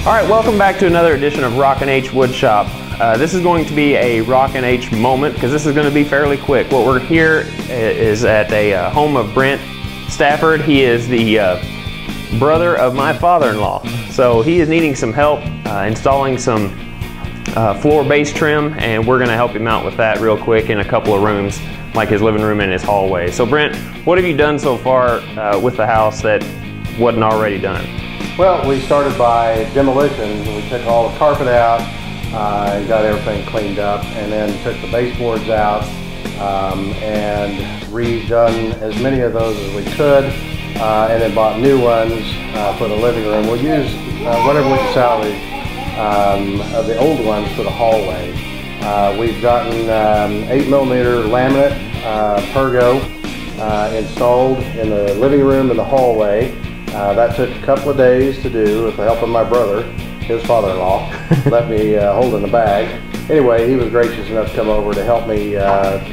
All right, welcome back to another edition of Rockin' H Woodshop. This is going to be a Rockin' H moment because this is going to be fairly quick. What we're here is at a home of Brent Stafford. He is the brother of my father-in-law. So he is needing some help installing some floor base trim, and we're going to help him out with that real quick in a couple of rooms, like his living room and his hallway. So Brent, what have you done so far with the house that wasn't already done? Well, we started by demolition. We took all the carpet out and got everything cleaned up, and then took the baseboards out and redone as many of those as we could, and then bought new ones for the living room. We'll use whatever we can salvage of the old ones for the hallway. We've gotten 8mm laminate Pergo installed in the living room and the hallway. That took a couple of days to do with the help of my brother, his father-in-law, let me hold in the bag. Anyway, he was gracious enough to come over to help me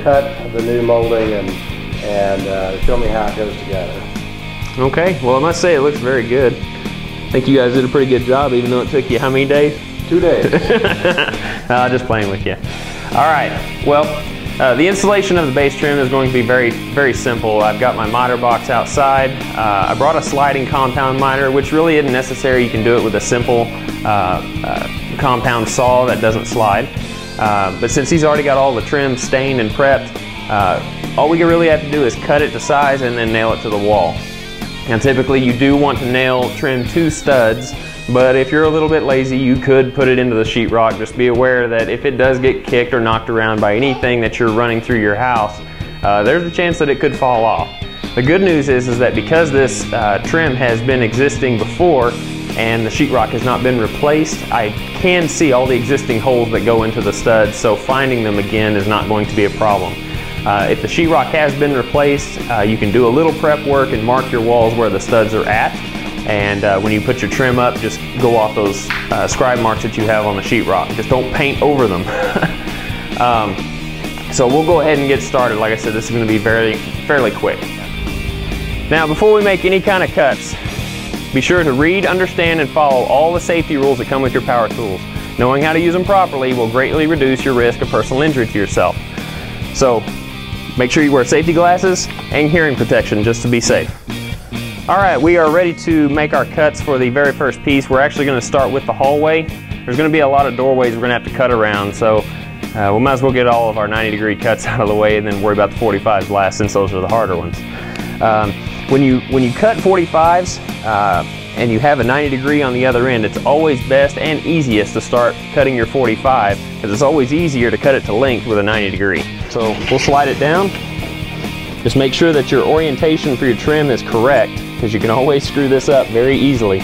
cut the new molding and show me how it goes together. Okay, well I must say it looks very good. I think you guys did a pretty good job, even though it took you how many days? 2 days. Just playing with you. All right, well, the installation of the base trim is going to be very simple. I've got my miter box outside. I brought a sliding compound miter, which really isn't necessary. You can do it with a simple compound saw that doesn't slide. But since he's already got all the trim stained and prepped, all we really have to do is cut it to size and then nail it to the wall. Now typically you do want to nail trim 2 studs, but if you're a little bit lazy, you could put it into the sheetrock. Just be aware that if it does get kicked or knocked around by anything that you're running through your house, there's a chance that it could fall off. The good news is that because this trim has been existing before and the sheetrock has not been replaced, I can see all the existing holes that go into the studs, so finding them again is not going to be a problem. If the sheetrock has been replaced, you can do a little prep work and mark your walls where the studs are at. And when you put your trim up, just go off those scribe marks that you have on the sheetrock. Just don't paint over them. So we'll go ahead and get started. Like I said, this is going to be fairly quick. Now, before we make any kind of cuts, be sure to read, understand, and follow all the safety rules that come with your power tools. Knowing how to use them properly will greatly reduce your risk of personal injury to yourself. So make sure you wear safety glasses and hearing protection just to be safe. All right, we are ready to make our cuts for the very first piece. We're actually going to start with the hallway. There's going to be a lot of doorways we're going to have to cut around, so we might as well get all of our 90-degree cuts out of the way and then worry about the 45s last, since those are the harder ones. When you cut 45s and you have a 90-degree on the other end, it's always best and easiest to start cutting your 45, because it's always easier to cut it to length with a 90-degree. So we'll slide it down. Just make sure that your orientation for your trim is correct, because you can always screw this up very easily.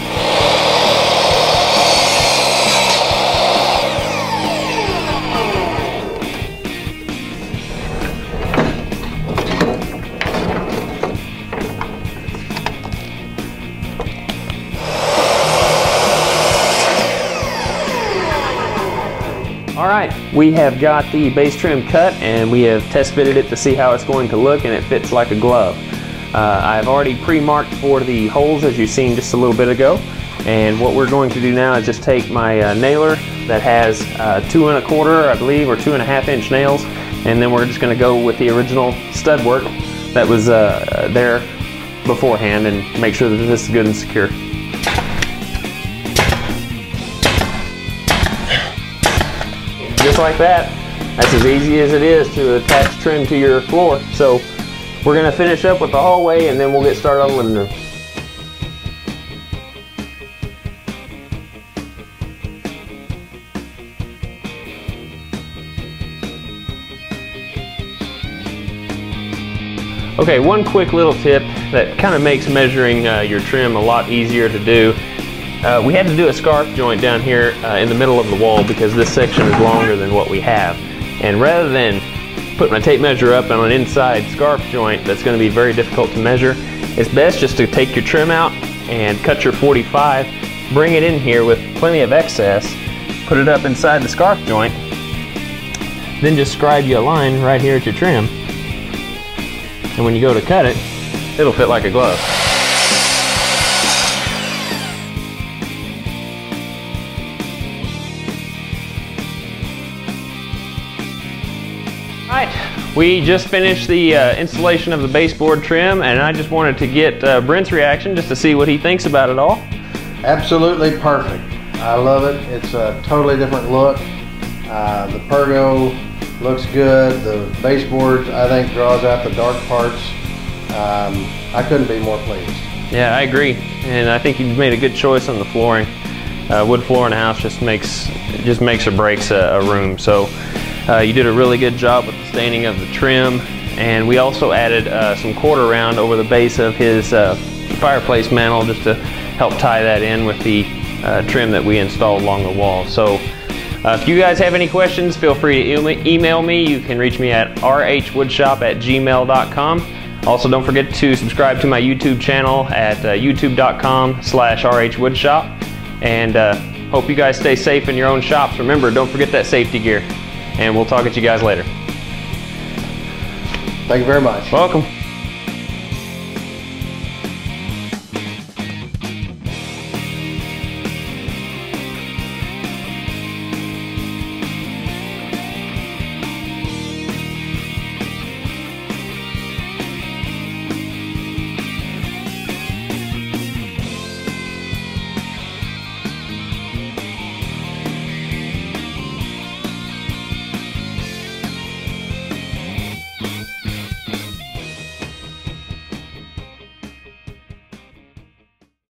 All right, we have got the base trim cut, and we have test fitted it to see how it's going to look, and it fits like a glove. I've already pre-marked for the holes, as you've seen just a little bit ago, and what we're going to do now is just take my nailer that has 2 1/4, I believe, or 2.5 inch nails, and then we're just going to go with the original stud work that was there beforehand and make sure that this is good and secure. Just like that. That's as easy as it is to attach trim to your floor. So we're going to finish up with the hallway, and then we'll get started on the living room. Okay, one quick little tip that kind of makes measuring your trim a lot easier to do. We had to do a scarf joint down here in the middle of the wall because this section is longer than what we have. And rather than put my tape measure up on an inside scarf joint that's going to be very difficult to measure, it's best just to take your trim out and cut your 45, bring it in here with plenty of excess, put it up inside the scarf joint, then just scribe you a line right here at your trim. And when you go to cut it, it'll fit like a glove. We just finished the installation of the baseboard trim, and I just wanted to get Brent's reaction just to see what he thinks about it all. Absolutely perfect. I love it. It's a totally different look. The Pergo looks good. The baseboard, I think, draws out the dark parts. I couldn't be more pleased. Yeah, I agree, and I think you've made a good choice on the flooring. Wood floor in a house just makes or breaks a room. So you did a really good job with the staining of the trim, and we also added some quarter round over the base of his fireplace mantle just to help tie that in with the trim that we installed along the wall. So if you guys have any questions, feel free to email me. You can reach me at rhwoodshop@gmail.com. Also, don't forget to subscribe to my YouTube channel at youtube.com/rhwoodshop. And hope you guys stay safe in your own shops. Remember, don't forget that safety gear. And we'll talk at you guys later. Thank you very much. Welcome.